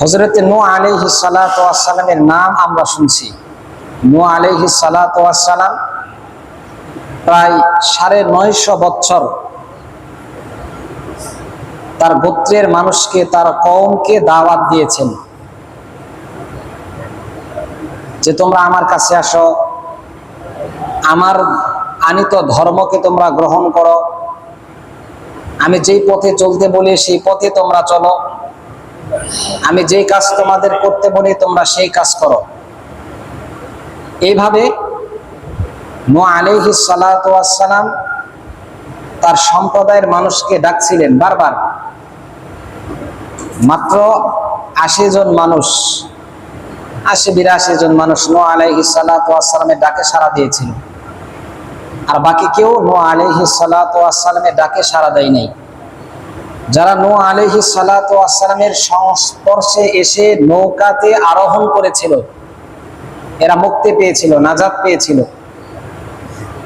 হযরত নূহ আলাইহিস সালাতু ওয়াস সালামের নাম আমরা শুনছি। নূহ আলাইহিস সালাতু ওয়াস সালাম প্রায় ৯৫০ বছর তার গোত্রের মানুষকে, তার কওমকে দাওয়াত দিয়েছেন যে তোমরা আমার কাছে আসো, আমার আনিত ধর্মকে তোমরা গ্রহণ করো, আমি যেই পথে চলতে বলি সেই পথে তোমরা চলো, আমি যেই কাজ তোমাদের করতে বলি তোমরা সেই কাজ করো। এইভাবে নূহ আলাইহিস সালাতু ওয়াস সালাম তার সম্প্রদায়ের মানুষকে ডাকছিলেন বারবার। মাত্র ৮০ জন মানুষ, ৮০-৮২ জন মানুষ নূহ আলাইহিস সালাতু ওয়াস সালামের ডাকে সাড়া দিয়েছিল, আর বাকি কেউ নূহ আলাইহিস সালাতু ওয়াস সালামের ডাকে সাড়া দেয় নাই। যারা নূহ আলাইহিস সালাতু ওয়াস সালামের সংস্পর্শে এসে নৌকাতে আরোহণ করেছিল এরা মুক্তি পেয়েছিল, নাজাত পেয়েছিল।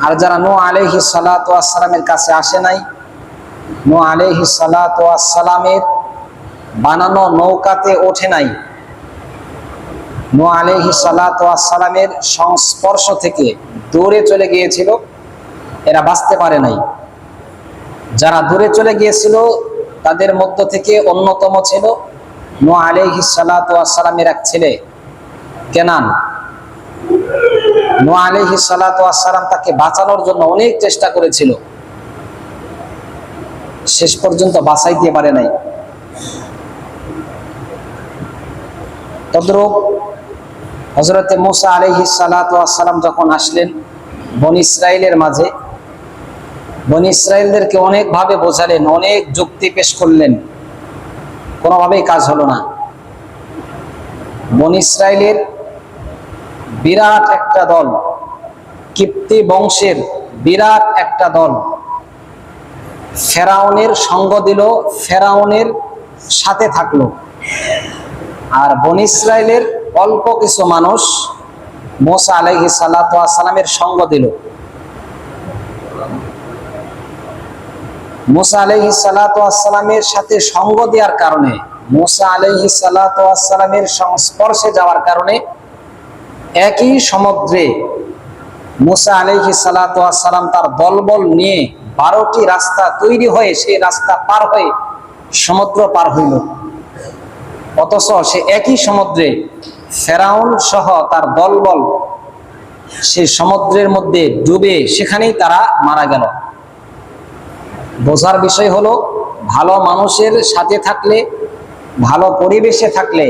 আর যারা নূহ আলাইহিস সালাতু ওয়াস সালামের কাছে আসে নাই, নূহ আলাইহিস সালাতু ওয়াস সালামের বানানো নৌকাতে ওঠে নাই, নূহ আলাইহিস সালাতু ওয়াস সালামের সংস্পর্শ থেকে দূরে চলে গিয়েছিল, এরা বাঁচতে পারে নাই। যারা দূরে চলে গিয়েছিল তাদের মধ্য থেকে অন্যতম ছিল নূহ আলাইহিস সালাতু ওয়াস সালামের এক ছেলে কেনান। নূহ আলাইহিস সালাতু ওয়াস সালাম তাকে বাঁচানোর জন্য অনেক চেষ্টা করেছিল, শেষ পর্যন্ত বাঁচাইতে পারে নাই। তদ্রূপ হযরত মূসা আলাইহিস সালাতু ওয়াস সালাম যখন আসলেন বনী ইসরাইলের মাঝে, বনী ইসরাইলদেরকে অনেকভাবে বোঝালেন, অনেক যুক্তি পেশ করলেন, কোনোভাবেই কাজ হলো না। বনী ইসরাইলের বিরাট একটা দল, কিপ্তি বংশের বিরাট একটা দল ফেরাউনের সঙ্গ দিল, ফেরাউনের সাথে থাকলো। আর বনী ইসরাইলের অল্প কিছু মানুষ মূসা আলাইহিস সালাতু ওয়াস সালামের সঙ্গ দিল। মূসা আলাইহিস সালাতু ওয়াস সালামের সাথে সঙ্গ দেওয়ার কারণে, মূসা আলাইহিস সালাতু ওয়াস সালামের সংস্পর্শে যাওয়ার কারণে একই সমুদ্রে মূসা আলাইহিস সালাতু ওয়াস সালাম তার দলবল নিয়ে 12টি রাস্তা তৈরি হয়ে সেই রাস্তা পার হয়ে সমুদ্র পার হইল। অথচ সে একই সমুদ্রে ফেরাউন সহ তার দলবল সেই সমুদ্রের মধ্যে ডুবে সেখানেই তারা মারা গেল। বোঝার বিষয় হলো, ভালো মানুষের সাথে থাকলে, ভালো পরিবেশে থাকলে,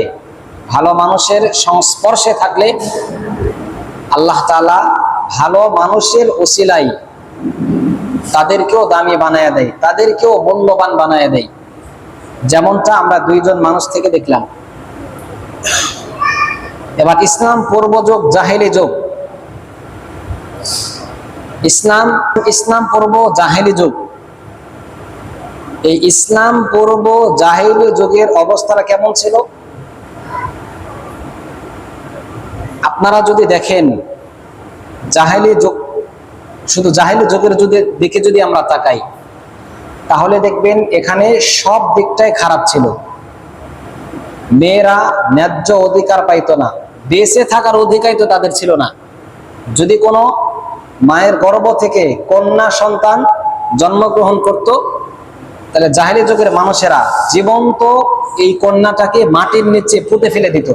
ভালো মানুষের সংস্পর্শে থাকলে আল্লাহ তাআলা ভালো মানুষের ওসিলায় তাদেরকেও দামি বানায় দেয়, তাদেরকেও মূল্যবান বানায় দেয়। যেমনটা আমরা 2 জন মানুষ থেকে দেখলাম। এবার ইসলাম পূর্ব যুগ, জাহেলি যুগ, ইসলাম পূর্ব জাহেলি যুগ। এই ইসলাম পূর্ব জাহেলি যুগের অবস্থাটা কেমন ছিল আপনারা যদি দেখেন, জাহেলি যুগ, শুধু জাহেলি যুগের দিকে যদি আমরা তাকাই তাহলে দেখবেন এখানে সব দিকটাই খারাপ ছিল। মেয়েরা ন্যায্য অধিকার পাইতো না, বেঁচে থাকার অধিকার তো তাদের ছিল না। যদি কোনো মায়ের গর্ভ থেকে কন্যা সন্তান জন্মগ্রহণ করত তাহলে জাহেলি যুগের মানুষেরা জীবন্ত এই কন্যাটাকে মাটির নিচে পুঁতে ফেলে দিত।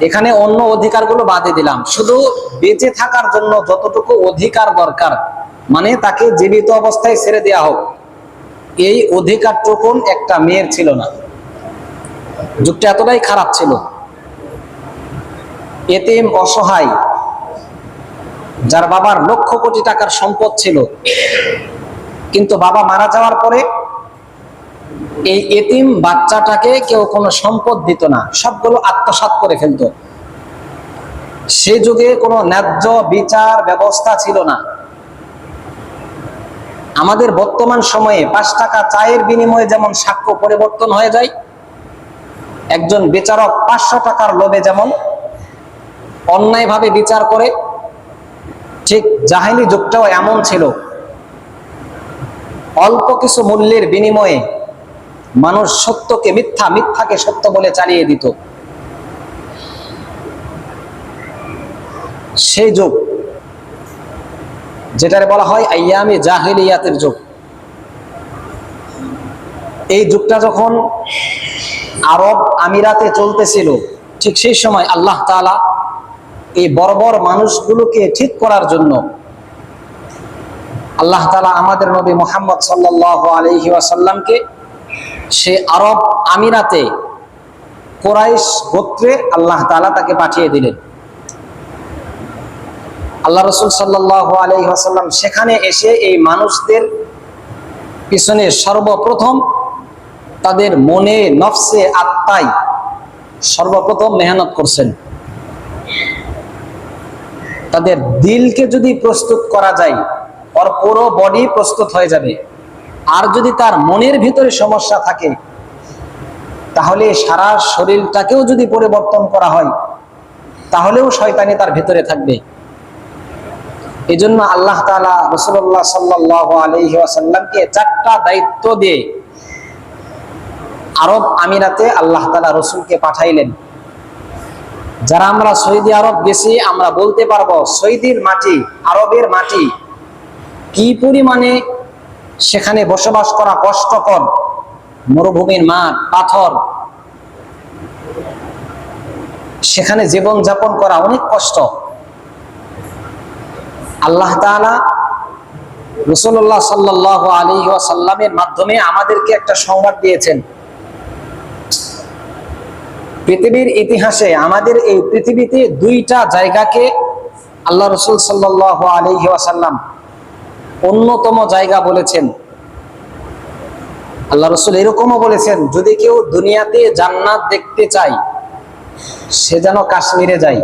এখানে অন্য অধিকারগুলো বাদে দিলাম, শুধু বেঁচে থাকার জন্য যতটুকু অধিকার দরকার, মানে তাকে জীবিত অবস্থায় ছেড়ে দেওয়া হোক, এই অধিকারটুকুন একটা মেয়ের ছিল না। যুগটা এতটাই খারাপ ছিল। এতিম, অসহায়, যার বাবার লক্ষ কোটি টাকার সম্পদ ছিল, কিন্তু বাবা মারা যাওয়ার পরে এই এতিম বাচ্চাটাকে কেউ কোনো সম্পদ দিত না, সবগুলো আত্মসাৎ করে ফেলত। সে যুগে কোনো ন্যায্য বিচার ব্যবস্থা ছিল না। আমাদের বর্তমান সময়ে 5 টাকা চায়ের বিনিময়ে যেমন সাক্ষ্য পরিবর্তন হয়ে যায়, একজন বিচারক 500 টাকার লোভে যেমন অন্যায়ভাবে বিচার করে, ঠিক জাহেলি যুগটাও এমন ছিল। অল্প কিছু মূল্যের বিনিময়ে মানুষ সত্যকে মিথ্যা, মিথ্যাকে সত্য বলে চালিয়ে দিত। সেই যুগ যেটারে বলা হয় আইয়ামে জাহেলিয়াতের যুগ। এই যুগটা যখন আরব আমিরাতে চলতেছিল, ঠিক সেই সময় আল্লাহ তাআলা এই বর্বর মানুষগুলোকে ঠিক করার জন্য আল্লাহ তাআলা আমাদের নবী মুহাম্মদ সাল্লাল্লাহু আলাইহি ওয়াসাল্লামকে সে আরব আমিরাতে কুরাইশ গোত্রে আল্লাহ তাআলা তাকে পাঠিয়ে দিলেন। আল্লাহ রাসূল সাল্লাল্লাহু আলাইহি ওয়াসাল্লাম সেখানে এসে এই মানুষদের পিছনে সর্বপ্রথম তাদের মনে, নফসে, আত্মায় সর্বপ্রথম মেহনত করছেন। তাদের দিলকে যদি প্রস্তুত করা যায়, ওর পুরো বডি প্রস্তুত হয়ে যাবে। আর যদি তার মনের ভিতরে সমস্যা থাকে, তাহলে সারা শরীরটাকেও যদি পরিবর্তন করা হয়, তাহলেও শয়তানি তার ভিতরে থাকবে। এই জন্য আল্লাহ তাআলা রাসূলুল্লাহ সাল্লাল্লাহু আলাইহি ওয়াসাল্লামকে 4টা দায়িত্ব দিয়ে আরব আমিরাতে আল্লাহ তাআলা রাসূলকে পাঠাইলেন। যারা আমরা সৌদি আরব গেছি, আমরা বলতে পারবো সৌদির মাটি, আরবের মাটি কি পরিমাণে সেখানে বসবাস করা কষ্টকর। মরুভূমির মাঠ, পাথর, সেখানে জীবন যাপন করা অনেক কষ্ট। আল্লাহ তাআলা রাসূলুল্লাহ সাল্লাল্লাহু আলাইহি ওয়াসাল্লামের মাধ্যমে আমাদেরকে একটা সংবাদ দিয়েছেন। পৃথিবীর ইতিহাসে আমাদের এই পৃথিবীতে 2টা জায়গাকে আল্লাহ রাসূল সাল্লাল্লাহু আলাইহি ওয়াসাল্লাম অন্যতম জায়গা বলেছেন। আল্লাহ রাসূল এরকমও বলেছেন, যদি কেউ দুনিয়াতে জান্নাত দেখতে চায় সে যেন কাশ্মীরে যায়।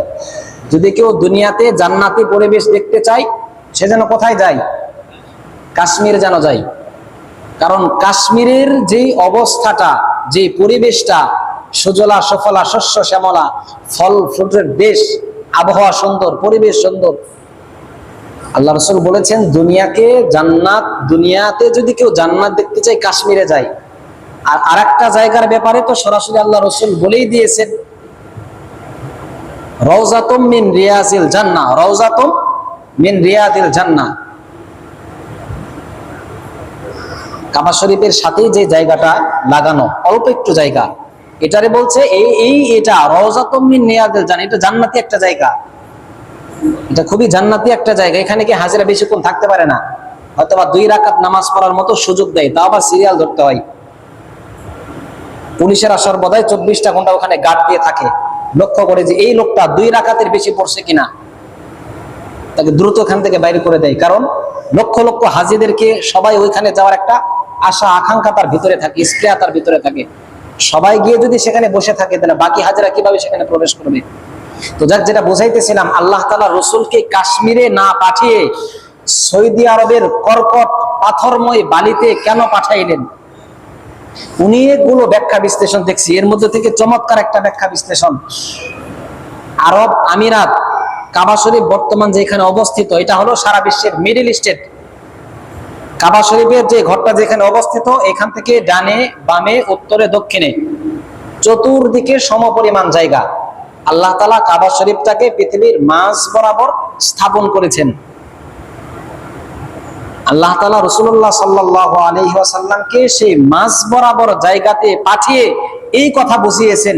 যদি কেউ দুনিয়াতে জান্নাতি পরিবেশ দেখতে চায় সে যেন কোথায় যায়? কাশ্মীর যেন যায়। কারণ কাশ্মীরের যে অবস্থাটা, যে পরিবেশটা, সুজলা সফলা, শস্য শ্যামলা, ফল ফ্রুটের দেশ, আবহাওয়া সুন্দর, পরিবেশ সুন্দর। আল্লাহ রাসূল বলেছেন দুনিয়াতে যদি কেউ জান্নাত দেখতে চায় কাশ্মীরে যায়। আর আরেকটা জায়গার ব্যাপারে তো সরাসরি আল্লাহ রাসূল বলেই দিয়েছেন, রাউযাতুম মিন রিয়াজিল জান্নাহ, রাউযাতুম মিন রিয়াদিল জান্নাহ। কাবা শরীফের সাথেই যে জায়গাটা লাগানো, অল্প একটু জায়গা, এটারে বলছে এটা রাউযাতুম মিন রিয়াদিল জান্নাহ, এটা জান্নাতি একটা জায়গা। এটা খুবই জান্নাতি একটা জায়গা। এখানে কি হাজিরা বেশিক্ষণ থাকতে পারে না, হয়তোবা 2 রাকাত নামাজ পড়ার মতো সুযোগ দেয়, তাও আবার সিরিয়াল ধরতে হয়। পুলিশেরা সর্বদাই 24টা ঘন্টা ওখানে গার্ড দিয়ে থাকে, লক্ষ্য করে যে এই লোকটা 2 রাকাতের বেশি পড়ছে কিনা, তাকে দ্রুত ওখান থেকে বাইরে করে দেয়। কারণ লক্ষ লক্ষ হাজিদেরকে সবাই ওইখানে যাওয়ার একটা আশা আকাঙ্ক্ষা তার ভিতরে থাকে, স্পৃহা তার ভিতরে থাকে। সবাই গিয়ে যদি সেখানে বসে থাকে, তাহলে বাকি হাজিরা কিভাবে সেখানে প্রবেশ করবে? তো যাক, যেটা বোঝাইতেছিলাম, আল্লাহ তাআলা রাসূলকে কাশ্মীরে না পাঠিয়ে সৌদি আরবের কর্কট পাথরময় বালিতে কেন পাঠাইলেন? অনেকগুলো ব্যাখ্যা বিশ্লেষণ দেখছি, এর মধ্যে থেকে চমৎকার একটা ব্যাখ্যা বিশ্লেষণ। আরব আমিরাত, কাবা শরীফ বর্তমান যেখানে অবস্থিত, এটা হলো সারা বিশ্বের মিডল স্টেট। কাবা শরীফের যে ঘরটা যেখানে অবস্থিত, এখান থেকে ডানে বামে উত্তরে দক্ষিণে চতুর্দিকে সমপরিমাণ জায়গা। আল্লাহ তাআলা কাবা শরীফটাকে পৃথিবীর মাঝ বরাবর স্থাপন করেছেন। আল্লাহ তাআলা রাসূলুল্লাহ সাল্লাল্লাহু আলাইহি ওয়াসাল্লামকে সেই মাঝ বরাবর জায়গাতে পাঠিয়ে এই কথা বুঝিয়েছেন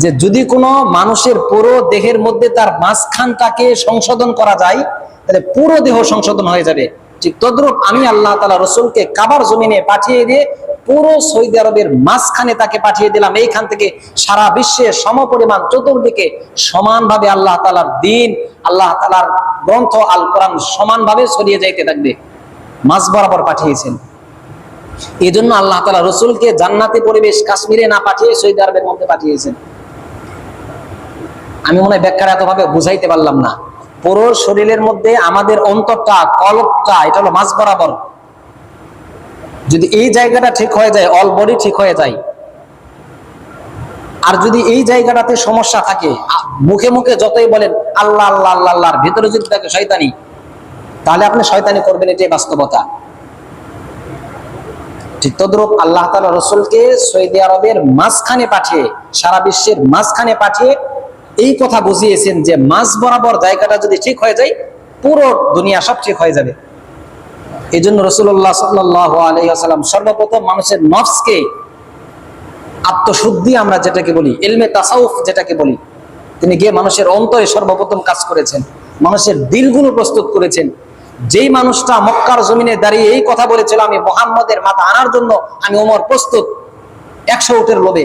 যে যদি কোনো মানুষের পুরো দেহের মধ্যে তার মাঝখানটাকে সংশোধন করা যায়, তাহলে পুরো দেহ সংশোধন হয়ে যাবে। ঠিক তদ্রূপ আমি আল্লাহ তাআলা রাসূলকে কাবার জমিনে পাঠিয়ে দিয়ে পুরো সৌদি আরবের মাঝখানে তাকে পাঠিয়ে দিলাম। এইখান থেকে সারা বিশ্বে সমপরিমাণ চতুর্দিকে সমানভাবে আল্লাহ তাআলার দ্বীন, আল্লাহ তাআলার গ্রন্থ আল কোরআন সমানভাবে ছড়িয়ে যাইতে থাকবে। মাঝ বরাবর পাঠিয়েছেন। এই জন্য আল্লাহ তাআলা রাসূলকে জান্নাতি পরিবেশ কাশ্মীরে না পাঠিয়ে সৌদি আরবের মধ্যে পাঠিয়েছেন। আমি মনে হয় ব্যাখ্যাটা এতভাবে বুঝাইতে পারলাম না। পুরো শরীরের মধ্যে আমাদের অন্তরটা, কলবটা, এটা হলো মাঝ বরাবর। যদি এই জায়গাটা ঠিক হয়ে যায়, অল বডি ঠিক হয়ে যায়। আর যদি এই জায়গাটাতে সমস্যা থাকে, মুখে মুখে যতই বলেন আল্লাহ আল্লাহ আল্লাহ আল্লাহর ভিতরে যদি থাকে শয়তানি, তাহলে আপনি শয়তানি করবেন, এটাই বাস্তবতা। ঠিক তদ্রূপ আল্লাহ তাআলা রসুলকে সৌদি আরবের মাঝখানে পাঠিয়ে, সারা বিশ্বের মাঝখানে পাঠিয়ে এই কথা বুঝিয়েছেন যে মাঝ বরাবর জায়গাটা যদি ঠিক হয়ে যায়, পুরো দুনিয়া সব ঠিক হয়ে যাবে। এই জন্য রাসূলুল্লাহ সাল্লাল্লাহু আলাইহি ওয়াসাল্লাম সর্বপ্রথম মানুষের নফসকে, আত্মশুদ্ধি আমরা যেটাকে বলি, ইলমে তাসাউফ যেটাকে বলি, তিনি গিয়ে মানুষের অন্তরে সর্বপ্রথম কাজ করেছেন, মানুষের দিলগুলো প্রস্তুত করেছেন। যেই মানুষটা মক্কার জমিনে দাঁড়িয়ে এই কথা বলেছিল, আমি মুহাম্মদের মাথা আনার জন্য আমি ওমর প্রস্তুত 100 উটের লোভে,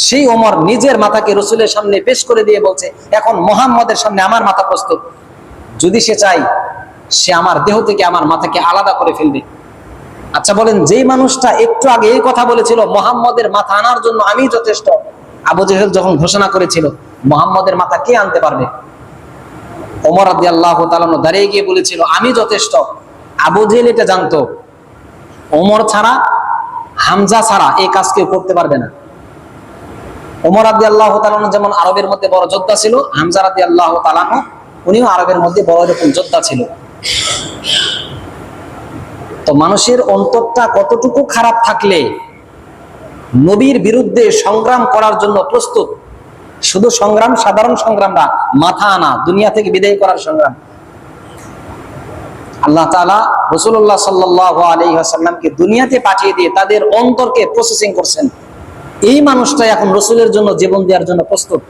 সেই ওমর নিজের মাথাকে রসুলের সামনে পেশ করে দিয়ে বলছে, এখন মুহাম্মদের সামনে আমার মাথা প্রস্তুত, যদি সে চাই সে আমার দেহ থেকে আমার মাথাকে আলাদা করে ফেলবে। আচ্ছা বলেন, যেই মানুষটা একটু আগে এই কথা বলেছিল মুহাম্মদের মাথা আনার জন্য আমি যথেষ্ট, আবু জেহেল যখন ঘোষণা করেছিল মুহাম্মদের মাথা কে আনতে পারবে, ওমর রাদিয়াল্লাহু তাআলা দাঁড়িয়ে গিয়ে বলেছিল আমি যথেষ্ট। আবু জেহেল এটা জানতো, ওমর ছাড়া, হামজা ছাড়া এই কাজ কেউ করতে পারবে না। ওমর রাদিয়াল্লাহু তাআলা যেমন আরবের মধ্যে বড় যোদ্ধা ছিল, হামজা রাদিয়াল্লাহু তাআলা উনিও আরবের মধ্যে বড় রকম যোদ্ধা ছিল। তো মানুষের অন্তরটা কতটুকু খারাপ থাকলে নবীর বিরুদ্ধে সংগ্রাম করার জন্য প্রস্তুত, শুধু সংগ্রাম, সাধারণ সংগ্রাম না, মাথা আনা, দুনিয়া থেকে বিদায় করার সংগ্রাম। আল্লাহ তাআলা রাসূলুল্লাহ সাল্লাল্লাহু আলাইহি ওয়াসাল্লামকে দুনিয়াতে পাঠিয়ে দিয়ে তাদের অন্তরকে প্রসেসিং করছেন। এই মানুষটা এখন রসুলের জন্য জীবন দেওয়ার জন্য প্রস্তুত।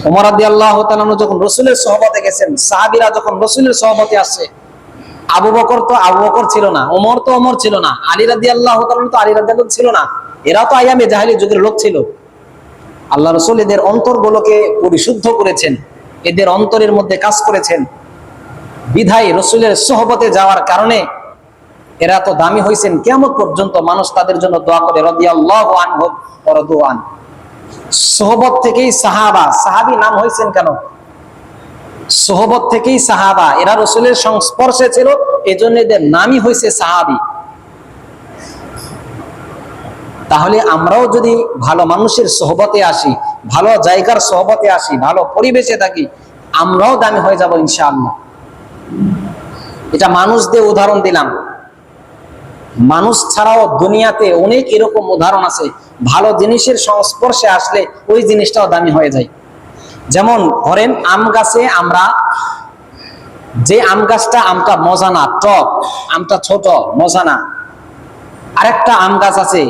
ওমর রাদিয়াল্লাহু তাআলা যখন রসুলের সহবতে গেছেন, সাহাবীরা যখন রসুলের সহবতে আসে, আবু বকর তো আবু বকর ছিল না, ওমর তো ওমর ছিল না, আলী রাদিয়াল্লাহু তাআলা তো আলী রাদিয়াল্লাহু ছিল না, এরা তো আইয়ামে জাহেলিয়্যত যুগের লোক ছিল। আল্লাহ রসুল এদের অন্তরগুলোকে পরিশুদ্ধ করেছেন, এদের অন্তরের মধ্যে কাজ করেছেন, বিধায় রসুলের সোহবতে যাওয়ার কারণে এরা তো দামি হয়েছেন, কিয়ামত পর্যন্ত মানুষ তাদের জন্য দোয়া করে, রাদিয়াল্লাহু আনহু ওয়া রাদু আন। সোহবত থেকেই সাহাবা, সাহাবী নাম হয়েছেন কেন? সোহবত থেকেই সাহাবা, এরা রসুলের সংস্পর্শে ছিল, এজন্য এদের নামই হয়েছে সাহাবী। তাহলে আমরাও যদি ভালো মানুষের সোহবতে আসি, ভালো জায়গার সোহবতে আসি, ভালো পরিবেশে থাকি, আমরাও দামি হয়ে যাব ইনশাআল্লাহ। এটা মানুষ দিয়ে উদাহরণ দিলাম, মানুষ ছাড়াও দুনিয়াতে অনেক এরকম উদাহরণ আছে, ভালো জিনিসের সংস্পর্শে আসলে ওই জিনিসটাও দামি হয়ে যায়। যেমন ধরেন আম গাছে, আমরা যে আম গাছটা, আমটা মজা না, টক, আমটা ছোট, মজা না। আরেকটা আম গাছ আছে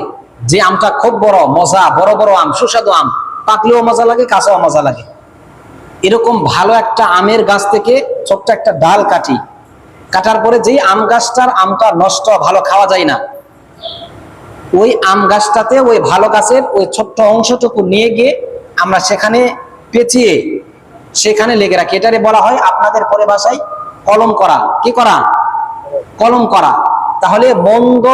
যে আমটা খুব বড়, মজা, বড় বড় আম, সুস্বাদু আম, পাকলেও মজা লাগে, কাঁচাও মজা লাগে। এরকম ভালো একটা আমের গাছ থেকে ছোট্ট একটা ডাল কাটি, কাটার পরে যেই আম গাছটার আমটা নষ্ট, ভালো খাওয়া যায় না, ওই আম গাছটাতে ওই ভালো গাছের ওই ছোট্ট অংশটুকু নিয়ে গিয়ে আমরা সেখানে পেঁচিয়ে সেখানে লেগে রাখি। এটারে বলা হয় আপনাদের পরিভাষায় কলম করা। কি করা? কলম করা। তাহলে মন্দ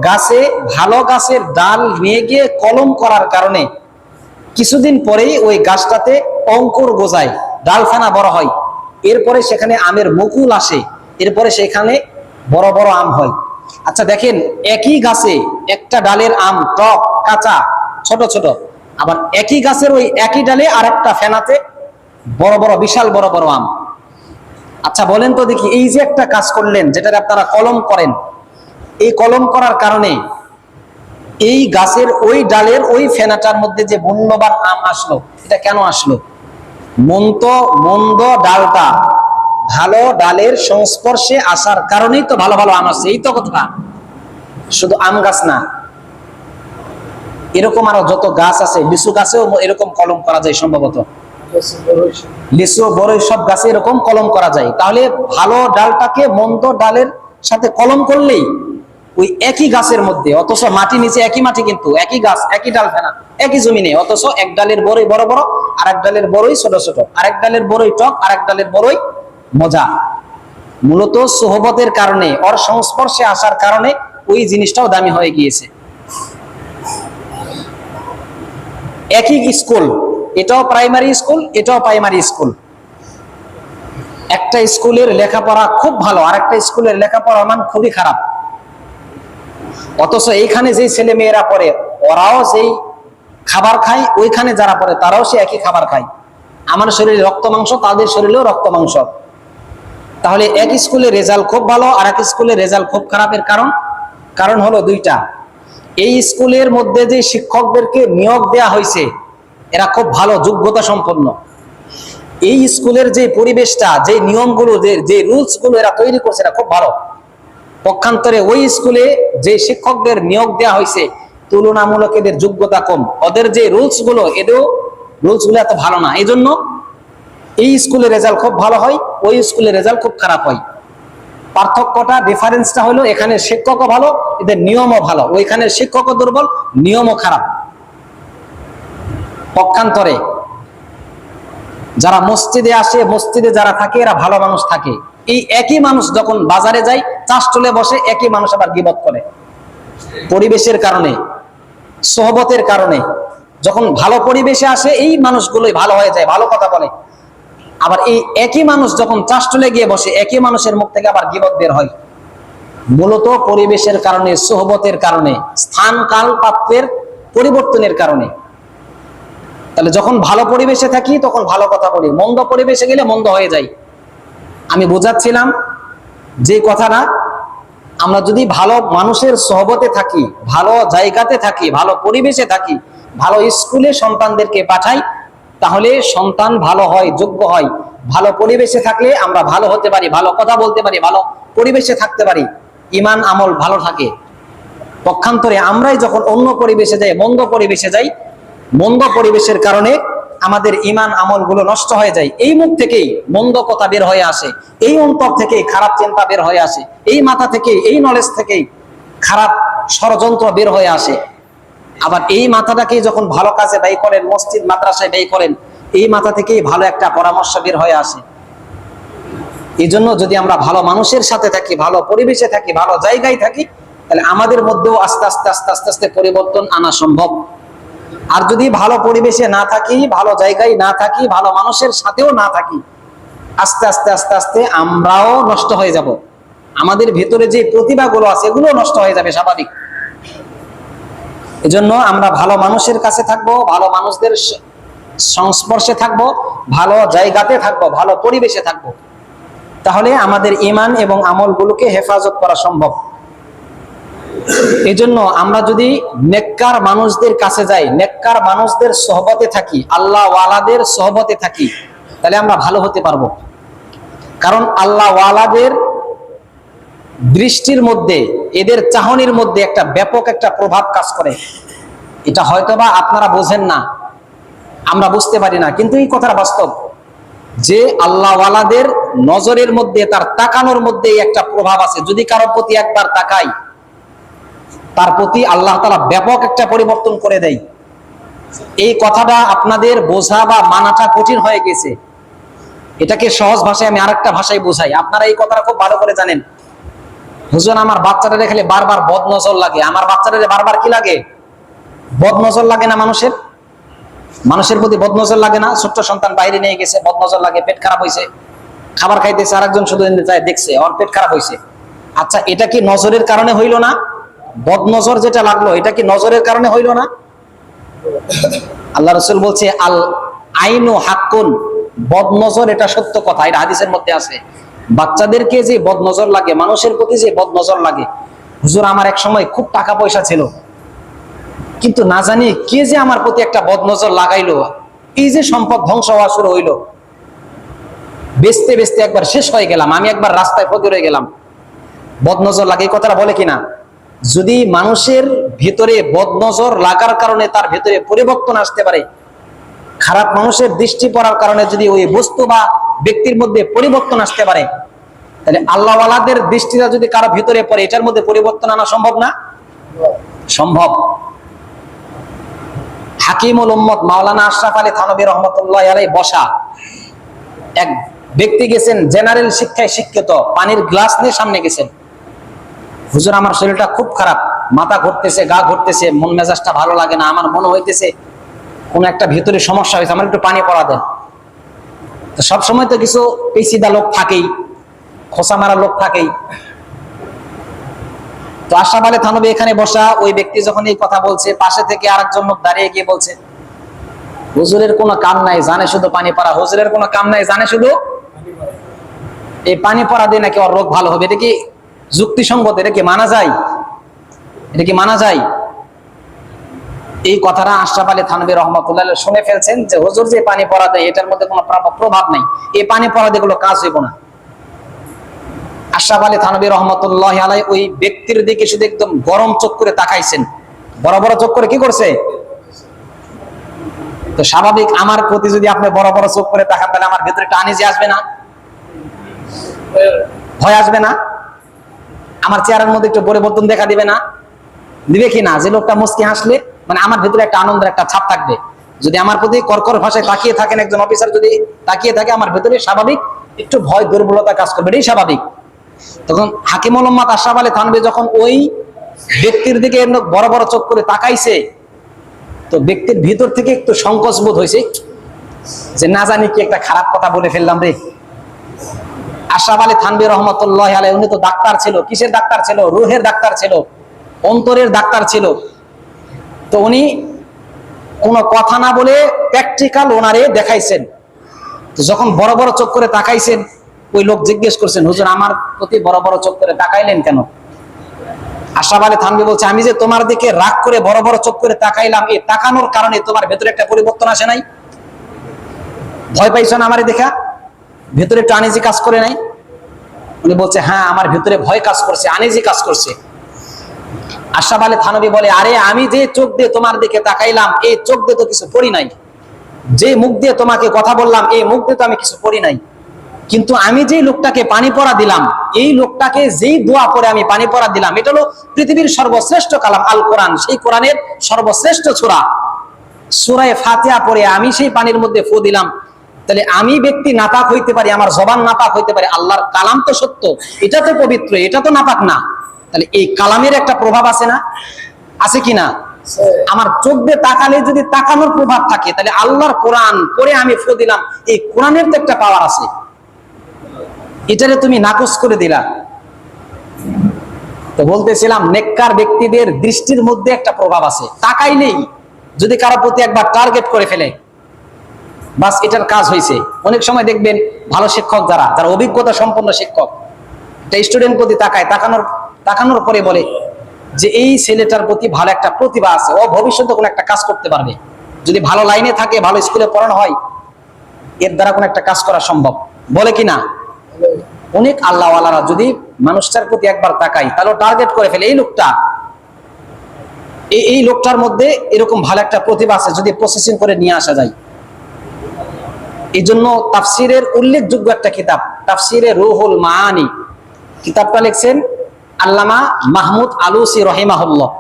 গাছে ভালো গাছের ডাল নিয়ে গিয়ে কলম করার কারণে কিছুদিন পরেই ওই গাছটাতে অঙ্কুর গজায়, ডালফানা বড় হয়, এরপরে সেখানে আমের মুকুল আসে, এরপরে সেখানে বড় বড় আম হয়। আচ্ছা দেখেন, একই গাছে একটা ডালের আম টক, কাঁচা, ছোট ছোট, আবার একই গাছের ওই একই ডালে আর একটা ফেনাতে বড় বড়, বিশাল বড় বড় আম। আচ্ছা বলেন তো দেখি, এই যে একটা কাজ করলেন, যেটা আপনারা কলম করেন, এই কলম করার কারণে এই গাছের ওই ডালের ওই ফেনাটার মধ্যে যে মূল্যবান আম আসলো, এটা কেন আসলো? মন্দ ডালটা ভালো ডালের সংস্পর্শে আসার কারণেই তো ভালো ভালো আম আসছে, এই তো কথা। শুধু আম গাছ না, এরকম আরো যত গাছ আছে, লিচু গাছেও এরকম কলম করা যায় সম্ভবত, লিচু, বড়ই, সব গাছে এরকম কলম করা যায়। তাহলে ভালো ডালটাকে মন্দ ডালের সাথে কলম করলেই ওই একই গাছের মধ্যে, অথচ মাটি নিচে একই মাটি, কিন্তু একই গাছ, একই ডাল ফেনা, একই জমিনে, অথচ এক ডালের বড়ই বড় বড়, আর এক ডালের বড়ই ছোট ছোট, আরেক ডালের বড়ই টক, আরেক ডালের বড়ই মজা। মূলত সোহবতের কারণে, ওর সংস্পর্শে আসার কারণে ওই জিনিসটাও দামি হয়ে গিয়েছে। একই স্কুল, এটাও প্রাইমারি স্কুল, এটাও প্রাইমারি স্কুল। একটা স্কুলের লেখাপড়া খুব ভালো, আর একটা স্কুলের লেখাপড়ার মান খুবই খারাপ, অথচ এইখানে যেই ছেলে মেয়েরা পড়ে ওরাও যেই খাবার খায়, ওইখানে যারা পড়ে তারাও সে একই খাবার খায়। আমার শরীরে রক্ত মাংস, তাদের শরীরেও রক্ত মাংস। তাহলে এক স্কুলে রেজাল্ট খুব ভালো, আর এক স্কুলে রেজাল্ট খুব খারাপের কারণ কারণ হলো দুইটা। এই স্কুলের মধ্যে যে শিক্ষকদেরকে নিয়োগ দেয়া হয়েছে এরা খুব ভালো যোগ্যতা সম্পন্ন। এই স্কুলের যে পরিবেশটা, যে নিয়মগুলো, যে রুলস গুলো এরা তৈরি করছে এরা খুব ভালো। পক্ষান্তরে ওই স্কুলে যে শিক্ষকদের নিয়োগ দেওয়া হয়েছে তুলনামূলক এদের যোগ্যতা কম, ওদের যে রুলস গুলো এত ভালো না। এই জন্য এই স্কুলের রেজাল্ট খুব ভালো হয়, ওই স্কুলের রেজাল্ট খুব খারাপ হয়। পার্থক্যটা, ডিফারেন্সটা হলো এখানে শিক্ষকও ভালো, এদের নিয়মও ভালো, ওইখানে শিক্ষকও দুর্বল, নিয়মও খারাপ। পক্ষান্তরে যারা মসজিদে আসে, মসজিদে যারা থাকে এরা ভালো মানুষ থাকে। এই একই মানুষ যখন বাজারে যায়, চাষ চলে বসে, একই মানুষ আবার গীবত করে। পরিবেশের কারণে, সোহবতের কারণে যখন ভালো পরিবেশে আসে এই মানুষগুলোই ভালো হয়ে যায়, ভালো কথা বলে। আবার এই একই মানুষ যখন চাষ চলে গিয়ে বসে, একই মানুষের মুখ থেকে আবার গীবত বের হয়। মূলত পরিবেশের কারণে, সোহবতের কারণে, স্থান কাল পাত্রের পরিবর্তনের কারণে। তাহলে যখন ভালো পরিবেশে থাকি তখন ভালো কথা বলি, মন্দ পরিবেশে গেলে মন্দ হয়ে যায়। আমি বোঝাচ্ছিলাম যে কথাটা, আমরা যদি ভালো মানুষের সোহবতে থাকি, ভালো জায়গাতে থাকি, ভালো পরিবেশে থাকি, ভালো স্কুলে সন্তানদেরকে পাঠাই, তাহলে সন্তান ভালো হয়, যোগ্য হয়। ভালো পরিবেশে থাকলে আমরা ভালো হতে পারি, ভালো কথা বলতে পারি, ভালো পরিবেশে থাকতে পারি, ঈমান আমল ভালো থাকে। পক্ষান্তরে আমরাই যখন অন্য পরিবেশে যাই, মন্দ পরিবেশে যাই, মন্দ পরিবেশের কারণে আমাদের ঈমান আমলগুলো নষ্ট হয়ে যায়। এই মুখ থেকেই মন্দ কথা বের হয়ে আসে, এই অন্তর থেকেই খারাপ চিন্তা বের হয়ে আসে, এই মাথা থেকেই, এই নলেজ থেকেই খারাপ ষড়যন্ত্র বের হয়ে আসে। আবার এই মাথাটাকেই যখন ভালো কাজে ব্যয় করেন, মসজিদ মাদ্রাসায় ব্যয় করেন, এই মাথা থেকেই ভালো একটা পরামর্শ বের হয়ে আসে। এই জন্য যদি আমরা ভালো মানুষের সাথে থাকি, ভালো পরিবেশে থাকি, ভালো জায়গায় থাকি, তাহলে আমাদের মধ্যেও আস্তে আস্তে আস্তে আস্তে আস্তে পরিবর্তন আনা সম্ভব। আর যদি ভালো পরিবেশে না থাকি, ভালো জায়গায় না থাকি, ভালো মানুষের সাথেও না থাকি, আস্তে আস্তে আস্তে আস্তে আমরাও নষ্ট হয়ে যাব। আমাদের ভেতরে যে প্রতিভাগুলো আছে এগুলো নষ্ট হয়ে যাবে, স্বাভাবিক। এজন্য আমরা ভালো মানুষের কাছে থাকবো, ভালো মানুষদের সংস্পর্শে থাকবো, ভালো জায়গাতে থাকবো, ভালো পরিবেশে থাকবো, তাহলে আমাদের ঈমান এবং আমলগুলোকে হেফাজত করা সম্ভব। এই জন্য আমরা যদি নেককার মানুষদের কাছে যাই, নেককার মানুষদের সোহবতে থাকি, আল্লাহ ওয়ালাদের সোহবতে থাকি, তাহলে আমরা ভালো হতে পারবো। কারণ আল্লাহ ওয়ালাদের দৃষ্টির মধ্যে, এদের চাহনির মধ্যে একটা ব্যাপক একটা প্রভাব কাজ করে। এটা হয়তোবা আপনারা বোঝেন না, আমরা বুঝতে পারি না, কিন্তু এই কথাটা বাস্তব যে আল্লাহ ওয়ালাদের নজরের মধ্যে, তার তাকানোর মধ্যে একটা প্রভাব আছে। যদি কারো প্রতি একবার তাকাই, তার প্রতি আল্লাহ তাআলা ব্যাপক একটা পরিবর্তন করে দেয়। এই কথাটা আপনাদের বোঝা বা মানাটা কঠিন হয়ে গেছে। এটাকে সহজ ভাষায় আমি আরেকটা ভাষায় বোঝাই, আপনারা এই কথাটা খুব ভালো করে জানেন। হুজুর, আমার বাচ্চাটা দেখলে বারবার বদনজর লাগে। আমার বাচ্চাটা বারবার কি লাগে? বদনজর লাগে না? মানুষের প্রতি বদনজর লাগে না? ছোট্ট সন্তান বাইরে নিয়ে গেছে, বদনজর লাগে, পেট খারাপ হয়েছে, খাবার খাইতেছে, আরেকজন শুধু দেখছে, ওর পেট খারাপ হয়েছে। আচ্ছা, এটা কি নজরের কারণে হইল না? বদনজর যেটা লাগলো, এটা কি নজরের কারণে হইল না? আল্লাহ রাসূল বলছে, আল আইনু হাক্কুন, বদনজর এটা সত্য কথা, এটা হাদিসের মধ্যে আছে। বাচ্চাদেরকে যে বদনজর লাগে, মানুষের প্রতি যে বদনজর লাগে, হুজুর আমার এক সময় খুব টাকা পয়সা ছিল, কিন্তু না জানি কে যে আমার প্রতি একটা বদনজর লাগাইলো, এই যে সম্পদ ধ্বংস হওয়া শুরু হইলো, বেচতে বেচতে একবার শেষ হয়ে গেলাম, আমি একবার রাস্তায় ফকির হয়ে গেলাম। বদনজর লাগে, এই কথাটা বলে কিনা? যদি মানুষের ভিতরে বদনজর লাগার কারণে তার ভিতরে পরিবর্তন আসতে পারে, খারাপ মানুষের দৃষ্টি পড়ার কারণে যদি ওই বস্তু বা ব্যক্তির মধ্যে পরিবর্তন আসতে পারে, তাহলে আল্লাহ ওয়ালাদের দৃষ্টিটা যদি কারো ভিতরে পড়ে, এটার মধ্যে পরিবর্তন আনা সম্ভব না? সম্ভব। হাকিমুল উম্মত মাওলানা আশরাফ আলী থানভী রহমতুল্লাহ আলাইহি বসা এক ব্যক্তি গেছেন, জেনারেল শিক্ষায় শিক্ষিত, পানির গ্লাস নিয়ে সামনে গেছেন, হুজুর আমার শরীরটা খুব খারাপ, মাথা ঘুরতেছে, গা ঘুরতেছে, মন মেজাজটা ভালো লাগে না, আমার মনে হইতেছে কোন একটা ভিতরে সমস্যা হয়েছে, আমার একটু পানি পড়া দেন। তো সবসময় তো কিছু পেশিদা লোক থাকেই, খোসা মারা লোক থাকেই। তো আশরাফ আলী থানভী এখানে বসা, ওই ব্যক্তি যখন এই কথা বলছে, পাশে থেকে আরেকজন লোক দাঁড়িয়ে গিয়ে বলছে, হুজুরের কোনো কাম নাই, জানে শুধু পানি পড়া, হুজুরের কোনো কাম নাই, জানে শুধু এই পানি পড়া দিয়ে নাকি ওর রোগ ভালো হবে। এটা কি যুক্তিসঙ্গত? এটা কি মানা যায়? এটা কি মানা যায়? এই কথাটা আশরাফ আলী থানভী রহমাতুল্লাহ শুনে ফেলছেন যে হুজুর যে পানি পড়া দেয় এটার মধ্যে কোনো প্রভাব নেই, এই পানি পড়া দিয়ে কোনো কাজ হইব না। আশরাফ আলী থানভী রহমাতুল্লাহ আলাই ওই ব্যক্তির দিকে শুধু একদম গরম চোখ করে তাকাইছেন, বড় বড় চোখ করে কি করছে? তো স্বাভাবিক আমার প্রতি যদি আপনি বড় বড় চোখ করে তাকান তাহলে আমার ভেতরে একটা আনিজি আসবে না? ভয় আসবে না? আমার চেহারার মধ্যে একটু পরিবর্তন দেখা দিবে না? দিবে কি না? যে লোকটা মুস্কি হাসলে মানে আমার ভেতরে একটা আনন্দের একটা ছাপ থাকবে। যদি আমার প্রতি কর্কর ভাষায় তাকিয়ে থাকেন একজন অফিসার, যদি তাকিয়ে থাকে আমার ভেতরে স্বাভাবিক একটু ভয় দুর্বলতা কাজ করবে, এটাই স্বাভাবিক। তখন হাকিমুল উম্মাত আশরাফ আলী থানভী যখন ওই ব্যক্তির দিকে বড় বড় চোখ করে তাকাইছে, তো ব্যক্তির ভিতর থেকে একটু সংকোচ বোধ হয়েছে যে না জানি কি একটা খারাপ কথা বলে ফেললাম রে। আশরাফ আলী থানভী রহমাতুল্লাহ আলাইহি উনি তো ডাক্তার ছিল। কিসের ডাক্তার ছিল? রুহের ডাক্তার ছিল, অন্তরের ডাক্তার ছিল। তো উনি কোনো কথা না বলে প্র্যাকটিক্যাল ওনারে দেখাইছেন। তো যখন বড় বড় চোখ করে তাকাইছেন, ওই লোক জিজ্ঞেস করছেন, হুজুর আমার প্রতি বড় বড় চোখ করে তাকাইলেন কেন? আশরাফ আলী থানভী বলছে, আমি যে তোমার দিকে রাগ করে বড় বড় চোখ করে তাকাইলাম, এই তাকানোর কারণে তোমার ভেতরে একটা পরিবর্তন আসে নাই? ভয় পাইছো না আমারে দেখা? ভেতরে একটু আনিজি কাজ করে নাই? উনি বলছে, হ্যাঁ আমার ভেতরে ভয় কাজ করছে, আনিজি কাজ করছে। আশরাফ আলী থানভী বলে, আরে আমি যে চোখ দিয়ে তোমার দিকে তাকাইলাম, এই চোখ দিয়ে তো কিছু পড়ি নাই। যে মুখ দিয়ে তোমাকে কথা বললাম, এই মুখ দিয়ে তো আমি কিছু পড়ি নাই। কিন্তু আমি যে লোকটাকে পানি পড়া দিলাম, এই লোকটাকে যেই দোয়া পরে আমি পানি পড়া দিলাম, এটা হলো পৃথিবীর সর্বশ্রেষ্ঠ কালাম আল কোরআন, সেই কোরআনের সর্বশ্রেষ্ঠ সূরা সূরা ফাতিহা পড়ে আমি সেই পানির মধ্যে ফু দিলাম। তাহলে আমি ব্যক্তি নাপাক হইতে পারি, আমার জবান নাপাক হইতে পারে, আল্লাহর কালাম তো সত্য, এটা তো পবিত্র, এটা তো নাপাক না। তাহলে এই কালামের একটা প্রভাব আছে না? আছে কি না? আমার চোখ দিয়ে তাকালে যদি তাকানোর প্রভাব থাকে, তাহলে আল্লাহর কোরআন পড়ে আমি ফু দিলাম, এই কোরআনের তো একটা পাওয়ার আছে, এটারে তুমি নাকচ করে দিলা। তো বলতেছিলাম নেককার ব্যক্তিদের দৃষ্টির মধ্যে একটা প্রভাব আছে। তাকাইলেই যদি কারো প্রতি একবার টার্গেট করে ফেলে, বাস এটার কাজ হয়েছে। অনেক সময় দেখবেন ভালো শিক্ষক যারা অভিজ্ঞতা সম্পন্ন শিক্ষক, একটা স্টুডেন্ট প্রতি তাকায়, তাকানোর পরে বলে যে এই ছেলেটার প্রতি ভালো একটা প্রতিভা আছে, ও ভবিষ্যতে কোনো একটা কাজ করতে পারবে, যদি ভালো লাইনে থাকে, ভালো স্কুলে পড়ানো হয়, এর দ্বারা কোনো একটা কাজ করা সম্ভব। বলে কিনা? অনেক আল্লাহওয়ালারা যদি মানুষটার প্রতি একবার তাকাই, তাহলে টার্গেট করে ফেলে এই লোকটার মধ্যে এরকম ভালো একটা প্রতিভা আছে, যদি প্রসেসিং করে নিয়ে আসা যায়। এই জন্য তাফসিরের উল্লেখযোগ্য একটা কিতাব, তাফসিরে রুহুল মাআনি, কিতাবটা লিখছেন আল্লামা মাহমুদ আলুসি রহিমাহুল্লাহ।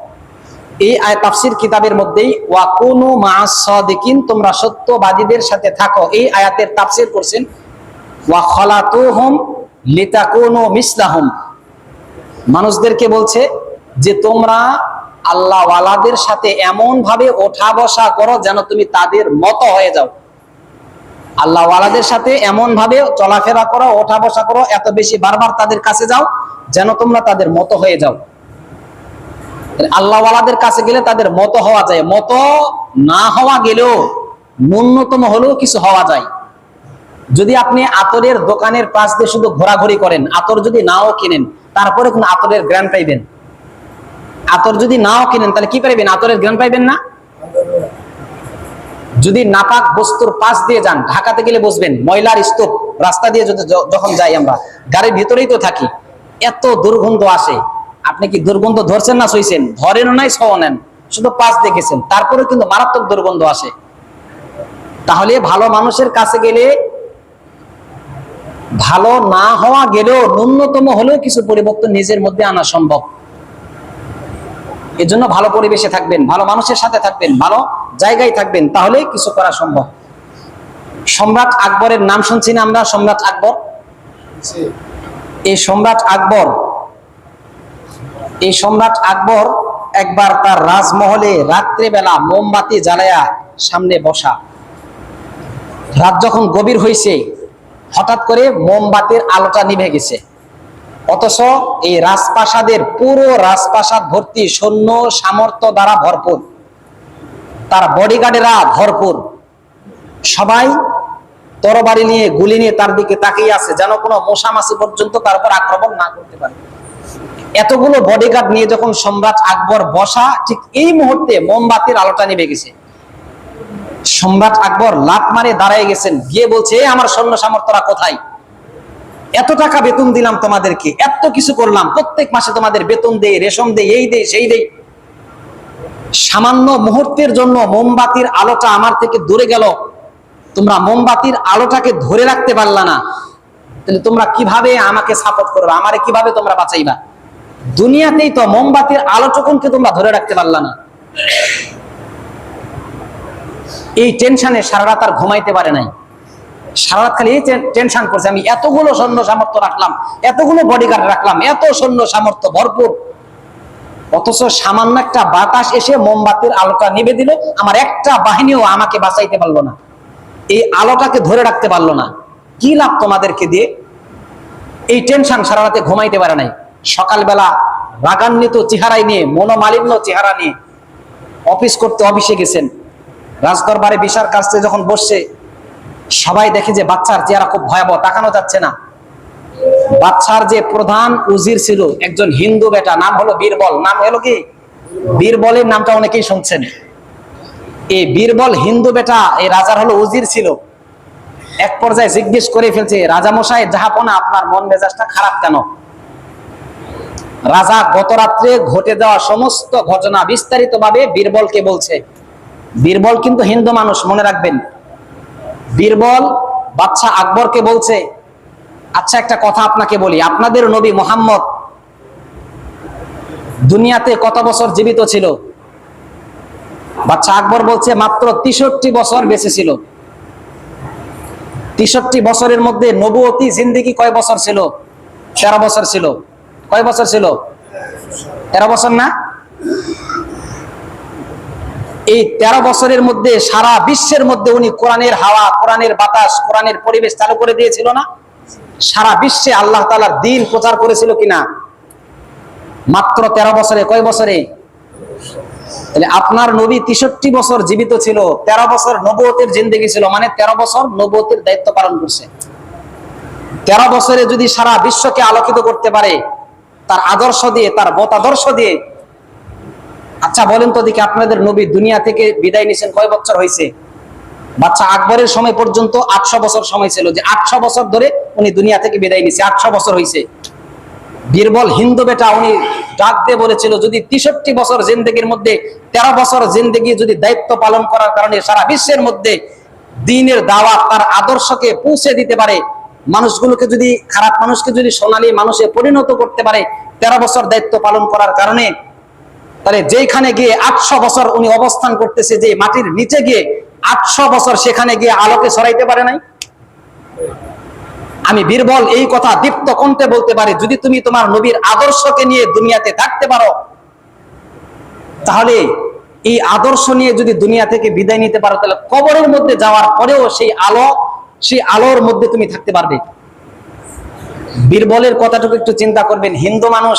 এই তাফসির কিতাবের মধ্যেই ওয়া কুনু মা'আস সাদিকিন, তোমরা সত্যবাদীদের সাথে থাকো, এই আয়াতের তাফসির করছেন ওয়া খালাতুহুম লিতাকুনু মিসলাহুম। মানুষদেরকে বলছে যে তোমরা আল্লাহওয়ালাদের সাথে এমন ভাবে ওঠা বসা করো যেন তুমি তাদের মতো হয়ে যাও। আল্লাহওয়ালাদের সাথে এমন ভাবে চলাফেরা করো, ওঠা বসা করো, এত বেশি বারবার তাদের কাছে যাও যেন তোমরা তাদের মতো হয়ে যাও। আল্লাহওয়ালাদের কাছে গেলে তাদের মতো হওয়া যায়, মতো না হওয়া গেলেও ন্যূনতম হলেও কিছু হওয়া যায়। যদি আপনি আতরের দোকানের পাশ দিয়ে শুধু ঘোরাঘুরি করেন, আতর যদি নাও কিনেন, তারপরে কোন আতরের গ্রান পাইবেন? আতর যদি নাও কিনেন তাহলে কি পাইবেন? আতরের গ্রান পাইবেন না। যদি নাপাক বস্তুর পাশ দিয়ে যান, ঢাকাতে গেলে বসবেন ময়লার স্তূপ, রাস্তা দিয়ে যখন যাই আমরা, গাড়ির ভিতরেই তো থাকি, এত দুর্গন্ধ আসে। আপনি কি দুর্গন্ধ ধরছেন না সইছেন? ধরেন নাই, সও নেন, শুধু পাশ দেখেছেন, তারপরে কিন্তু মারাত্মক দুর্গন্ধ আসে। তাহলে ভালো মানুষের কাছে গেলে, ভালো না হওয়া গেলেও ন্যূনতম হলেও কিছু পরিবর্তন নিজের মধ্যে আনা সম্ভব। এর জন্য ভালো পরিবেশে থাকবেন, ভালো মানুষের সাথে থাকবেন, ভালো জায়গায় থাকবেন, তাহলে কিছু করা সম্ভব। সম্রাট আকবরের নাম শুনছি না আমরা? সম্রাট আকবর, এই সম্রাট আকবর একবার তার রাজমহলে রাত্রেবেলা মোমবাতি জ্বালায়া সামনে বসা। রাত যখন গভীর হয়েছে, হঠাৎ করে মোমবাতির আলোটা নিভে গেছে, অথচ এই রাজপ্রাসাদের পুরো রাজপ্রাসাদ ভর্তি সৈন্য সামর্থ্য দ্বারা ভরপুর, তার বডিগার্ডেরা ভরপুর, সবাই তরবারি নিয়ে, গুলি নিয়ে তার দিকে তাকিয়ে আছে, যেন কোনো মশা মাছি পর্যন্ত তার উপর আক্রমণ না করতে পারে। এতগুলো বডিগার্ড নিয়ে যখন সম্রাট আকবর বসা, ঠিক এই মুহূর্তে মোমবাতির আলোটা নিভে গেছে। সম্রাট আকবর লাফ মারে দাঁড়ায় গেছেন, গিয়ে বলছে, আমার সৈন্য সামর্থ্যরা কোথায়? এত টাকা বেতন দিলাম তোমাদেরকে, এত কিছু করলাম, প্রত্যেক মাসে তোমাদের বেতন দেই, রেশম দেই, এই দেই সেই দেই, সামান্য মুহূর্তের জন্য মোমবাতির আলোটা আমার থেকে দূরে গেল, তোমরা মোমবাতির আলোটাকে ধরে রাখতে পারলা না, তাহলে তোমরা কিভাবে আমাকে সাপোর্ট করবে, আমারে কিভাবে তোমরা বাঁচাইবা? দুনিয়াতেই তো মোমবাতির আলোটুকুনকে তোমরা ধরে রাখতে পারলা না। এই টেনশনে সারা রাত আর ঘুমাইতে পারে নাই, সারা রাত খালি এই টেনশন করছে, আমি এতগুলো সৈন্য সামর্থ্য রাখলাম, এতগুলো বডিগার্ড রাখলাম, এত সৈন্য সামর্থ্য ভরপুর, অথচ সামান্য একটা বাতাস এসে মোমবাতির আলোটা নিভে দিল, আমার একটা বাহিনীও আমাকে বাঁচাইতে পারলো না, এই আলোটাকে ধরে রাখতে পারলো না। কি লাভ তোমাদেরকে দিয়ে? এই টেনশন সারা রাতে ঘুমাইতে পারে নাই। সকালবেলা রাগান্বিত চেহারায় নিয়ে, মনোমালিন্য চেহারা নিয়ে অফিস করতে অফিসে গেছেন। রাজদরবারে বিশার কাছে যখন বসছে, সবাই দেখে যে বাচ্চার চেহারা খুব ভয়াবহ, তাকানো যাচ্ছে না। বাচ্চার যে প্রধান উজির ছিল একজন হিন্দু বেটা, নাম হলো বীরবল। নাম হলো কি? বীরবলের নামটা অনেকেই শুনছেন। এই বীরবল হিন্দু বেটা এই রাজার হলো উজির ছিল। এক পর্যায়ে জিজ্ঞেস করে ফেলছে, রাজা মশাই, জাহাপনা, আপনার মন মেজাজটা খারাপ কেন? রাজা গত রাত্রে ঘটে যাওয়া সমস্ত ঘটনা বিস্তারিত ভাবে বীরবলকে বলছে। বীরবল কিন্তু হিন্দু মানুষ, মনে রাখবেন। বীরবল বাদশা আকবরকে বলছে, আচ্ছা একটা কথা আপনাকে বলি, আপনাদের নবী মুহাম্মদ দুনিয়াতে কত বছর জীবিত ছিল? বাদশা আকবর বলছে, মাত্র 63 বছর বেঁচে ছিল। 63 বছরের মধ্যে নবুয়তি জিন্দেগি কয় বছর ছিল? 13 বছর ছিল। কয় বছর ছিল? 13 বছর না? এই 13 বছরের মধ্যে সারা বিশ্বের মধ্যে উনি কোরআনের হাওয়া, কোরআনের বাতাস, কোরআনের পরিবেশ চালু করে দিয়েছিল না? সারা বিশ্বে আল্লাহ তাআলার দ্বীন প্রচার করেছিল কিনা? মাত্র 13 বছরে। কয় বছরে? তাহলে আপনার নবী 63 বছর জীবিত ছিল, 13 বছর নবুয়তের জিন্দেগি ছিল, মানে 13 বছর নবুয়তের দায়িত্ব পালন করছে। 13 বছরে যদি সারা বিশ্বকে আলোকিত করতে পারে তার আদর্শ দিয়ে, তার মতাদর্শ দিয়ে, আচ্ছা বলেন তো দেখি, আপনাদের নবী দুনিয়া থেকে বিদায় নিয়েছেন কয় বছর হয়েছে? বাদশা আকবরের সময় পর্যন্ত 800 বছর সময় ছিল, যে 800 বছর ধরে উনি দুনিয়া থেকে বিদায় নিয়েছে, 800 বছর হয়েছে। বীরবল হিন্দু বেটা উনি ডাক দিয়ে বলেছিল, যদি 63 বছর জিন্দেগির মধ্যে 13 বছর জিন্দেগি যদি দায়িত্ব পালন করার কারণে সারা বিশ্বের মধ্যে দ্বীনের দাওয়াত, তার আদর্শকে পৌঁছে দিতে পারে, মানুষগুলোকে যদি, খারাপ মানুষকে যদি সোনালী মানুষে পরিণত করতে পারে 13 বছর দায়িত্ব পালন করার কারণে, তাহলে যেখানে গিয়ে 800 বছর উনি অবস্থান করতেছে, যে মাটির নিচে গিয়ে 800 বছর সেখানে গিয়ে আলোকে ছড়াইতে পারে নাই? আমি বীরবল এই কথা দীপ্ত কণ্ঠে বলতে পারি, যদি তুমি তোমার নবীর আদর্শকে নিয়ে দুনিয়াতে থাকতে পারো, তাহলে এই আদর্শ নিয়ে যদি দুনিয়া থেকে বিদায় নিতে পারো, তাহলে কবরের মধ্যে যাওয়ার পরেও সেই আলো, সেই আলোর মধ্যে তুমি থাকতে পারবে। বীরবলের কথাটুকু একটু চিন্তা করবেন। হিন্দু মানুষ,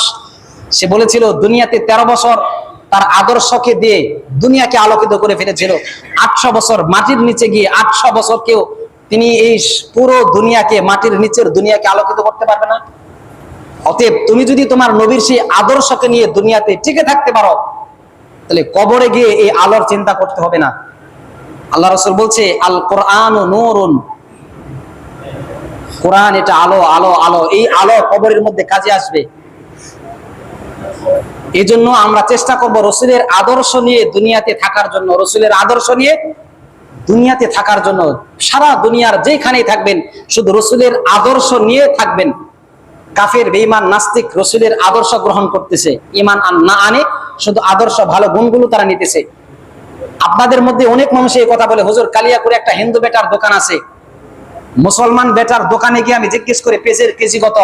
সে বলেছিল দুনিয়াতে 13 বছর তার আদর্শকে দিয়ে দুনিয়াকে আলোকিত করে ফেলেছিল। 800 বছর মাটির নিচে গিয়ে 800 বছর কেউ তিনি এই পুরো দুনিয়াকে, মাটির নিচের দুনিয়াকে আলোকিত করতে পারবে না। অতএব তুমি যদি তোমার নবীর সেই আদর্শকে নিয়ে দুনিয়াতে টিকে থাকতে পারো, তাহলে কবরে গিয়ে এই আলোর চিন্তা করতে হবে না। আল্লাহ রাসূল বলছে, আল কোরআনু নূরুন, কোরআন এটা আলো, আলো, আলো। এই আলো কবরের মধ্যে কাজে আসবে। এই জন্য আমরা চেষ্টা করব রসুলের আদর্শ নিয়ে দুনিয়াতে থাকার জন্য, রসুলের আদর্শ নিয়ে দুনিয়াতে থাকার জন্য। সারা দুনিয়ার যেখানেই থাকবেন শুধু রসুলের আদর্শ নিয়ে থাকবেন। কাফের, বেঈমান, নাস্তিক রসুলের আদর্শ গ্রহণ করতেছে, ঈমান না আনে, শুধু আদর্শ ভালো গুণগুলো তারা নিতেছে। আপনাদের মধ্যে অনেক মানুষ এই কথা বলে, হুজুর কালিয়াকুরে একটা হিন্দু বেটার দোকান আছে, মুসলমান বেটার দোকানে গিয়ে আমি জিজ্ঞেস করি পেঁয়াজের কেজি কত?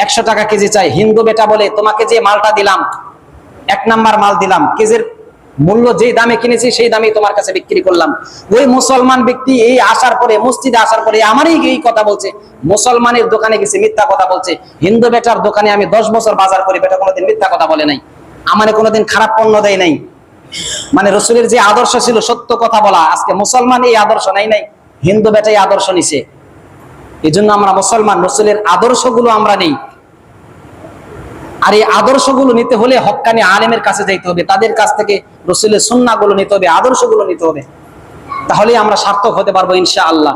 100 টাকা কেজি চাই। হিন্দু বেটা বলে, তোমাকে যে মালটা দিলাম 1 নাম্বার মাল দিলাম, কেজির মূল্য যেই দামে কিনেছি সেই দামে তোমার কাছে বিক্রি করলাম। ওই মুসলমান ব্যক্তি এই আসার পরে, মসজিদে আসার পরে আমারই এই কথা বলছে, মুসলমানের দোকানে গেছে মিথ্যা কথা বলছে। হিন্দু বেটার দোকানে আমি 10 বছর বাজার করি, বেটা কোনোদিন মিথ্যা কথা বলে নাই, আমারে কোনোদিন খারাপ পণ্য দেয় নাই। মানে রসুলের যে আদর্শ ছিল সত্য কথা বলা, আজকে মুসলমান এই আদর্শ নাই, হিন্দু বেটা এই আদর্শ নিছে। এই জন্য আমরা মুসলমান, রসুলের আদর্শগুলো আমরা নেই। আর এই আদর্শগুলো নিতে হলে হক্কানি আলেমের কাছে যাইতে হবে, তাদের কাছ থেকে রসুলের সুন্নাহগুলো নিতে হবে, আদর্শগুলো নিতে হবে, তাহলেই আমরা সার্থক হতে পারবো ইনশাআল্লাহ।